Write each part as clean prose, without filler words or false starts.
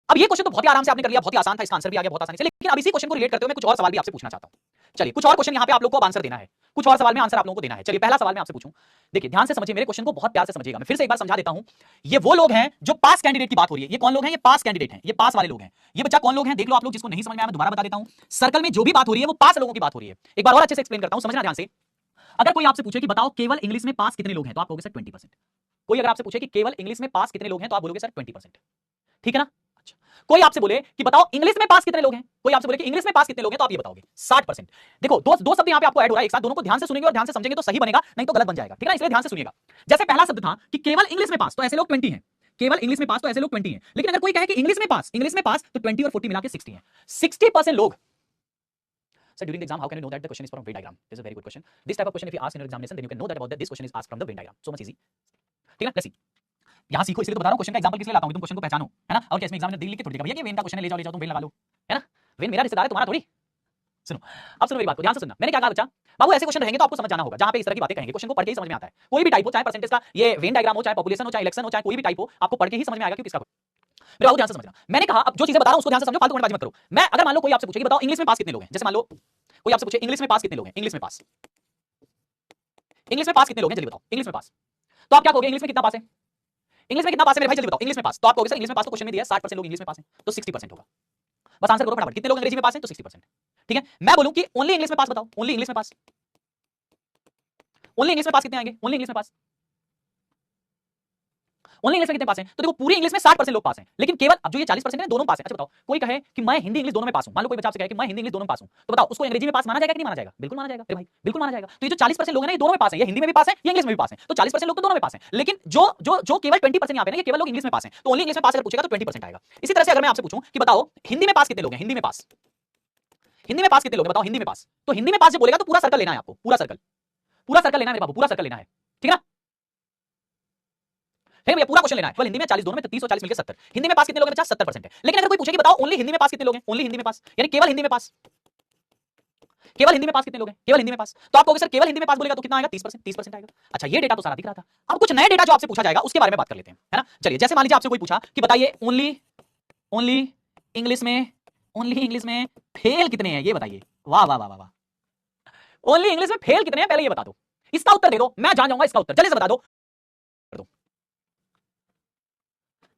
अब ये क्वेश्चन तो बहुत ही आराम से आपने कर लिया, बहुत ही आसान था, इसका आंसर भी आ गया बहुत आसानी से। लेकिन अब इसी क्वेश्चन को रिलेट करते हुए मैं कुछ और सवाल भी आपसे पूछना चाहता हूं। चलिए कुछ और क्वेश्चन यहां पे आप लोग को आंसर देना है, कुछ और सवाल में आंसर आप लोगों को देना है। चलिए पहला सवाल मैं आपसे पूछूं, देखिए ध्यान से समझिए, मेरे क्वेश्चन को बहुत प्यार से समझिएगा। मैं फिर से एक बार समझा देता हूं, ये वो लोग हैं जो पास कैंडिडेट की बात हो रही है। ये कौन लोग हैं? ये पास कैंडिडेट हैं, ये पास वाले लोग हैं। ये बच्चा कौन लोग हैं देख लो आप लोग, जिसको नहीं समझ में आया मैं दोबारा बता देता हूं। सर्कल में जो भी बात हो रही है वो पास लोगों की बात हो रही है। एक बार और अच्छे से एक्सप्लेन करता हूं, समझना ध्यान से। अगर कोई आपसे पूछे कि बताओ केवल इंग्लिश में पास कितने लोग हैं, तो आप कहोगे सर 20%। कोई अगर आपसे पूछे कि केवल इंग्लिश में पास कितने लोग हैं, तो आप बोलोगे सर 20%। ठीक है ना? अच्छा, कोई आपसे बोले कि बताओ इंग्लिश में पास कितने लोग हैं, कोई आपसे बोले कि इंग्लिश में पास कितने लोग हैं, तो आप ये बताओगे 60%। देखो दो दो शब्द यहां पे आपको ऐड हो रहा है एक साथ, दोनों को ध्यान से सुनेंगे और ध्यान से समझेंगे तो सही बनेगा, नहीं तो गलत बन जाएगा। ठीक है ना? इसलिए ध्यान से सुनिएगा। जैसे पहला शब्द था कि केवल इंग्लिश में पास, तो ऐसे लोग 20 हैं। केवल इंग्लिश में पास तो ऐसे लोग 20 हैं। लेकिन अगर कोई कहे कि इंग्लिश में पास तो 20 और 40 मिला के 60 है। 60% लोग। Sir, during the exam, how can you know that the question is from Venn diagram? This is a very good question. This type of question, if you ask in your examination, then you can know that about that this question is asked from the Venn diagram. So much easy. ठीक है? Let's see. यहाँ सीखो, इसलिए तो बता रहा हूँ question का एग्जांपल किस लिए लाता हूँ, तुम क्वेश्चन को पहचानो, है ना? और कैसे में एग्जामिनर दिल लिख के थोड़ी देगा भैया कि वेन का क्वेश्चन है, ले जाओ तुम वेन लगा लो, है ना? वेन मेरा रिश्तेदार है, तुम्हारा थोड़ी। सुनो, अब सुनो मेरी बात को ध्यान से सुनना। मैंने क्या कहा बच्चा, बाबू ऐसे क्वेश्चन रहेंगे तो आपको समझ जाना होगा, जहां पे इस तरह की बातें कहेंगे, क्वेश्चन को पढ़ के ही समझ में आता है। कोई भी टाइप हो, चाहे परसेंटेज का ये वेन डायग्राम हो, चाहे पॉपुलेशन हो, चाहे इलेक्शन हो, चाहे कोई भी टाइप हो, आपको पढ़ के ही समझ में आएगा कि किसका। मेरा ध्यान से समझना। मैंने कहा अब जो चीजें बता रहा हूं उसको ध्यान से समझो, फालतू बकवास मत करो। मैं अगर मान लो कोई आपसे पूछे कि बताओ इंग्लिश में पास कितने लोग हैं, जैसे मान लो कोई आपसे पूछे इंग्लिश में पास कितने लोग हैं, इंग्लिश में पास कितने लोग हैं, जल्दी बताओ इंग्लिश में पास। तो आप क्या कहोगे, इंग्लिश में कितना पास है? इंग्लिश में कितना पास है मेरे भाई, जल्दी बताओ इंग्लिश में पास। तो आप कहोगे सर इंग्लिश में पास तो क्वेश्चन में दिया है 60% लोग इंग्लिश में पास हैं, तो 60% होगा। बस आंसर करो फटाफट, कितने लोग अंग्रेजी में पास हैं, तो 60%। ठीक है? मैं बोलूं कि ओनली इंग्लिश में पास बताओ, ओनली इंग्लिश में पास, ओनली इंग्लिश में पास कितने आएंगे, ओनली इंग्लिश में पास, ओनली इंग्लिश में कितने पास हैं? तो देखो पूरी इंग्लिश में 60% लोग पास हैं, लेकिन केवल अब जो ये 40% है दोनों पास हैं। अच्छा बताओ, कोई कहे कि मैं हिंदी इंग्लिश दोनों में पास हूं, मान लो कोई बच्चा आपसे कहे कि मैं हिंदी इंग्लिश दोनों में पास हूं, तो बताओ उसको अंग्रेजी में पास माना जाएगा कि नहीं माना जाएगा? बिल्कुल माना जाएगा मेरे भाई, बिल्कुल माना जाएगा। तो ये जो 40% लोग हैं ना, ये दोनों में पास है, ये हिंदी में भी पास है, ये इंग्लिश में भी पास है, तो 40% लोग तो दोनों में पास हैं। लेकिन जो जो जो केवल 20% यहाँ पे ना, ये केवल लोग इंग्लिश में पास हैं, तो ओनली इंग्लिश में पास अगर पूछेगा तो 20% आएगा। इसी तरह से अगर मैं आपसे पूछूं कि बताओ हिंदी में पास कितने लोग हैं, हिंदी में पास, हिंदी में पास कितने लोग हैं बताओ, हिंदी में पास, तो हिंदी में पास जब बोलेगा तो पूरा सर्कल लेना है आपको, पूरा सर्कल, पूरा सर्कल लेना है मेरे बाबू, पूरा सर्कल लेना है। ठीक है ना? है भैया, पूरा क्वेश्चन लेना है। केवल हिंदी में 40 दोनों में, तो 30 और 40 मिलकर 70। हिंदी में पास कितने लोग हैं बच्चा? 70% है। लेकिन अगर कोई पूछे कि बताओ ओनली हिंदी में पास कितने लोग हैं, ओनली हिंदी में पास यानी केवल हिंदी में पास, केवल हिंदी में पास कितने लोग हैं, केवल हिंदी में पास, तो आप कहोगे सर केवल हिंदी में पास बोलेगा तो कितना आएगा? 30%, 30% आएगा। अच्छा ये डेटा तो सारा दिख रहा था, अब कुछ नए डेटा जो आपसे पूछा जाएगा उसके बारे में बात कर लेते हैं, है ना? चलिए जैसे मान लीजिए आपसे कोई पूछा कि बताइए ओनली ओनली इंग्लिश में, ओनली इंग्लिश में फेल कितने हैं, ये बताइए। वाह वाह वाह वाह, ओनली इंग्लिश में फेल कितने हैं पहले ये बता दो, इसका उत्तर दे दो, मैं जान जाऊंगा इसका उत्तर, जल्दी से बता दो,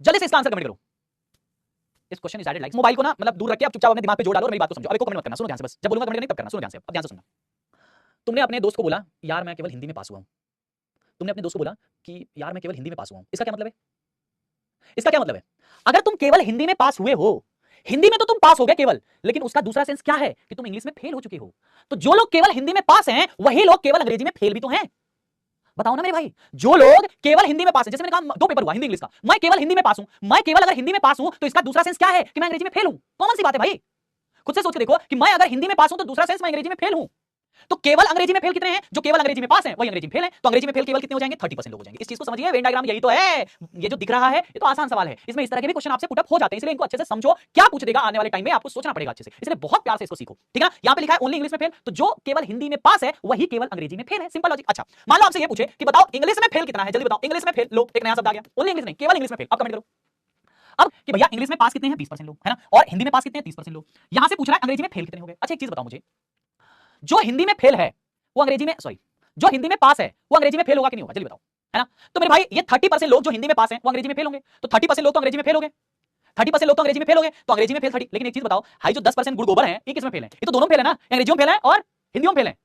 जल्दी से इसका आंसर कमेंट करो। इस question is added likes. Mobile को ना मतलब दूर रख के आप चुपचाप अपने दिमाग पे जोड़ डालो और मेरी बात को समझो। अब एक को कमेंट मत करना, सुनो ध्यान से, बस जब बोलूंगा कमेंट नहीं तब करना, सुनो ध्यान से, अब ध्यान से सुनना। तुमने अपने दोस्त को बोला यार मैं केवल हिंदी में पास हुआ हूं, तुमने अपने दोस्त को बोला कि यार मैं केवल हिंदी में पास हुआ हूं, इसका क्या मतलब है? इसका क्या मतलब है? अगर तुम केवल हिंदी में पास हुए हो, हिंदी में तो तुम पास हो गए केवल, लेकिन उसका दूसरा सेंस क्या है कि तुम इंग्लिश में फेल हो चुके हो। तो जो लोग केवल हिंदी में पास हैं वही लोग केवल अंग्रेजी में फेल भी तो हैं। बताओ ना मेरे भाई, जो लोग केवल हिंदी में पास है, जैसे मैंने कहा 2 पेपर हुआ हिंदी इंग्लिश का, मैं केवल हिंदी में पास हूं, मैं केवल अगर हिंदी में पास हूं तो इसका दूसरा सेंस क्या है कि मैं अंग्रेजी में फेल हूं। कॉमन सी बात है भाई, खुद से सोच के देखो कि मैं अगर हिंदी में पास हूं तो दूसरा सेंस मैं अंग्रेजी में फेल हूं। तो केवल अंग्रेजी में फेल कितने हैं? जो केवल अंग्रेजी में पास हैं वही अंग्रेजी में फेल हैं, तो अंग्रेजी में फेल केवल कितने हो जाएंगे? 30% लोग हो जाएंगे। इस चीज को समझिए, वेन डायग्राम यही तो है। ये जो दिख रहा है ये तो आसान सवाल है, इसमें इस तरह के भी क्वेश्चन आपसे पुट अप हो जाते हैं, इसलिए इनको अच्छे से समझो, क्या पूछ देगा आने वाले टाइम में आपको सोचना पड़ेगा अच्छे से, इसलिए बहुत प्यार से इसको सीखो। ठीक है ना? यहां पे लिखा है ओनली इंग्लिश में फेल, तो जो केवल हिंदी में पास है वही केवल अंग्रेजी में फेल है, सिंपल लॉजिक। अच्छा मान लो आपसे ये पूछे कि बताओ इंग्लिश में फेल कितना है, जल्दी बताओ इंग्लिश में फेल, लो एक नया शब्द आ गया, ओनली इंग्लिश नहीं केवल इंग्लिश में फेल, अब कमेंट करो। अब कि भैया इंग्लिश में पास कितने हैं? 20% लोग, है ना? और हिंदी में पास कितने हैं? 30% लोग। यहां से पूछ रहा है अंग्रेजी में फेल कितने हो गए। अच्छा एक चीज बताओ मुझे, जो हिंदी में फेल है वो अंग्रेजी में, सॉरी जो हिंदी में पास है वो अंग्रेजी में फेल होगा कि नहीं होगा, जल्दी बताओ, है ना? तो मेरे भाई ये 30% लोग जो हिंदी में पास हैं वो अंग्रेजी में फेल होंगे, तो 30% लोग तो अंग्रेजी में फेल हो गए, 30% लोग तो अंग्रेजी में फेल हो गए, तो अंग्रेजी में फेल 30। लेकिन एक चीज बताओ, हाई जो 10% गुड़ गोबर है ये किस में फेल है? ये तो दोनों फेल है ना, अंग्रेजी में फेल है और हिंदी में फेल है,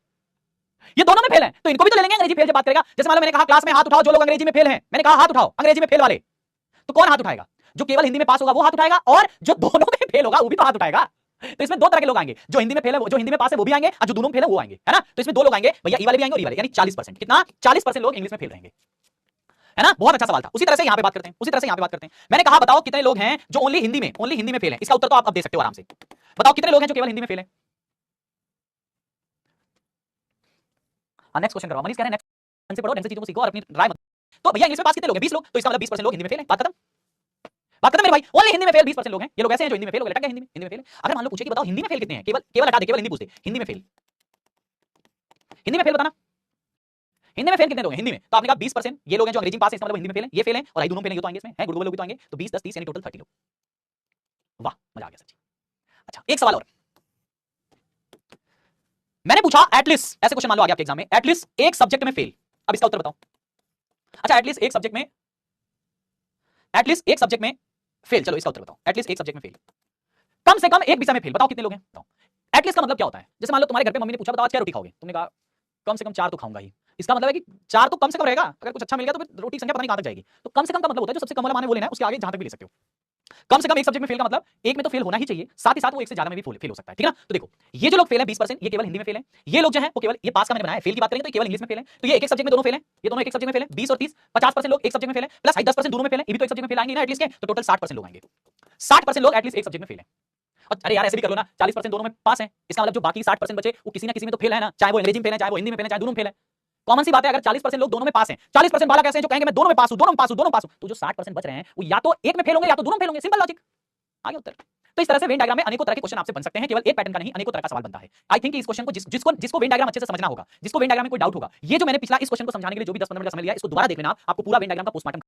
ये दोनों में फेल है, तो इनको भी तो ले लेंगे अंग्रेजी फेल जब बात करेगा। जैसे मान लो मैंने कहा क्लास में हाथ उठाओ जो लोग अंग्रेजी में फेल हैं, मैंने कहा हाथ उठाओ अंग्रेजी में फेल वाले, तो कौन हाथ उठाएगा? जो केवल हिंदी में पास होगा वो हाथ उठाएगा, और जो दोनों में फेल होगा वो भी तो हाथ उठाएगा। तो इसमें दो तरह के लोग आएंगे, जो हिंदी में फेल है, जो हिंदी में पास है वो भी आएंगे, और जो दोनों में फेल है वो आएंगे, है ना? तो इसमें दो लोग आएंगे भैया, ई वाले भी आएंगे और ई वाले, यानी 40%। कितना? 40% लोग इंग्लिश में फेल रहेंगे, है ना? बहुत अच्छा सवाल था। उसी तरह से यहां पे बात करते हैं, उसी तरह से यहां पे बात करते हैं। मैंने कहा बताओ कितने लोग हैं जो ओनली हिंदी में फेल हैं, इसका उत्तर तो आप अब दे सकते हो आराम से। बताओ कितने लोग हैं जो केवल हिंदी में फेल हैं? नेक्स्ट क्वेश्चन करवाओ, मनीष कह रहे हैं नेक्स्ट से पढ़ो, ढंग से चीजों को सीखो और अपनी राय मत। तो भैया इंग्लिश में पास कितने लोग हैं? 20 लोग, तो इसका मतलब 20% लोग हिंदी में फेल हैं, बात खत्म, बात खत्म मेरे भाई। ओनली हिंदी में फेल 20% लोग हैं, ये लोग ऐसे हैं जो हिंदी में फेल हो गए, लटक गए हिंदी में फेल। अगर मान लो पूछे कि बताओ हिंदी में फेल कितने हैं, केवल केवल हटा दे, केवल हिंदी पूछ दे, हिंदी में फेल, हिंदी में फेल बताना, हिंदी में फेल कितने लोग हैं हिंदी में? तो आपने कहा 20% ये लोग हैं जो अंग्रेजी में पास है, इसका मतलब हिंदी में फेल है, ये फेल है, और आई दोनों फेल है, ये तो आएंगे इसमें, है गुड लोग भी तो आएंगे, तो 20 10 30 यानी टोटल 30 लोग। वाह, मजा आ गया सच्ची। अच्छा, एक सवाल और मैंने पूछा, एटलीस्ट ऐसे क्वेश्चन मान लो आ गया आपके एग्जाम में, एटलीस्ट एक सब्जेक्ट में फेल। अब इसका उत्तर बताओ। अच्छा, एटलीस्ट एक सब्जेक्ट में, एटलीस्ट एक सब्जेक्ट में फेल, चलो इसका उत्तर बताओ। एटलीस्ट एक सब्जेक्ट में फेल, कम से कम एक विषय में फेल, बताओ कितने लोग हैं? बताओ। एटलीस्ट का मतलब क्या होता है? जैसे मान लो तुम्हारे घर पे मम्मी ने पूछा बताओ आज क्या रोटी खाओगे, तुमने कहा कम से कम 4 तो खाऊंगा ही। इसका मतलब है कि 4 तो कम से कम रहेगा, अगर कुछ अच्छा मिल गया तो फिर रोटी की संख्या पता नहीं कहां तक जाएगी। तो कम से कम का मतलब होता है जो सबसे कम वाला माने वो लेना है, उसके आगे जहां तक भी ले सकते हो। कम से कम एक सब्जेक्ट में फेल का मतलब एक में तो फेल होना ही चाहिए, साथ ही साथ वो एक से ज्यादा में भी फेल हो सकता है, ठीक है ना? तो देखो, ये जो लोग फेल है 20%, ये केवल हिंदी में फेल है। ये लोग जो है वो केवल, ये पास का मैंने बनाया है, फेल की बात करेंगे तो केवल इंग्लिश में फेल है। तो ये एक एक सब्जेक्ट में दोनों फेल है, ये दोनों एक एक सब्जेक्ट में फेल है। 20 और 30, 50% लोग एक सब्जेक्ट में फेल है, प्लस 10% दोनों में फेल है, ये भी तो एक सब्जेक्ट में फेल आएंगे ना एटलीस्ट के, तो टोटल 60% लोग आएंगे। 60% लोग एटलीस्ट एक सब्जेक्ट में फेल है। और अरे यार ऐसे भी कर लो ना, 40% दोनों में पास है, इसका मतलब जो बाकी 60% बचे वो किसी ना किसी में तो फेल है ना, चाहे वो अंग्रेजी में फेल है, चाहे वो हिंदी में फेल है, चाहे दोनों में फेल है। कॉमन सी बात है, अगर 40% लोग दोनों में पास हैं, 40% वाला कैसे हैं जो कहेंगे मैं दोनों में पास हूं, दोनों में पास हूं, दोनों में पास हूं, तो जो 60% बच रहे हैं वो या तो एक में फेल होंगे या तो दोनों में फेल होंगे, सिंपल लॉजिक। आगे उत्तर। तो इस तरह से वेन डायग्राम में अनेकों तरह के क्वेश्चन आपसे बन सकते हैं, केवल एक पैटर्न का नहीं, अनेकों तरह का सवाल बनता है। आई थिंक इस क्वेश्चन को जिसको वेन डायग्राम अच्छे से समझना होगा, जिसको वेन डायग्राम में कोई डाउट होगा, ये जो मैंने पिछला इस क्वेश्चन को समझाने के लिए जो भी 10-15 मिनट का समय लिया, इसको दोबारा देख लेना, आपको पूरा वेन डायग्राम का पोस्टमार्टम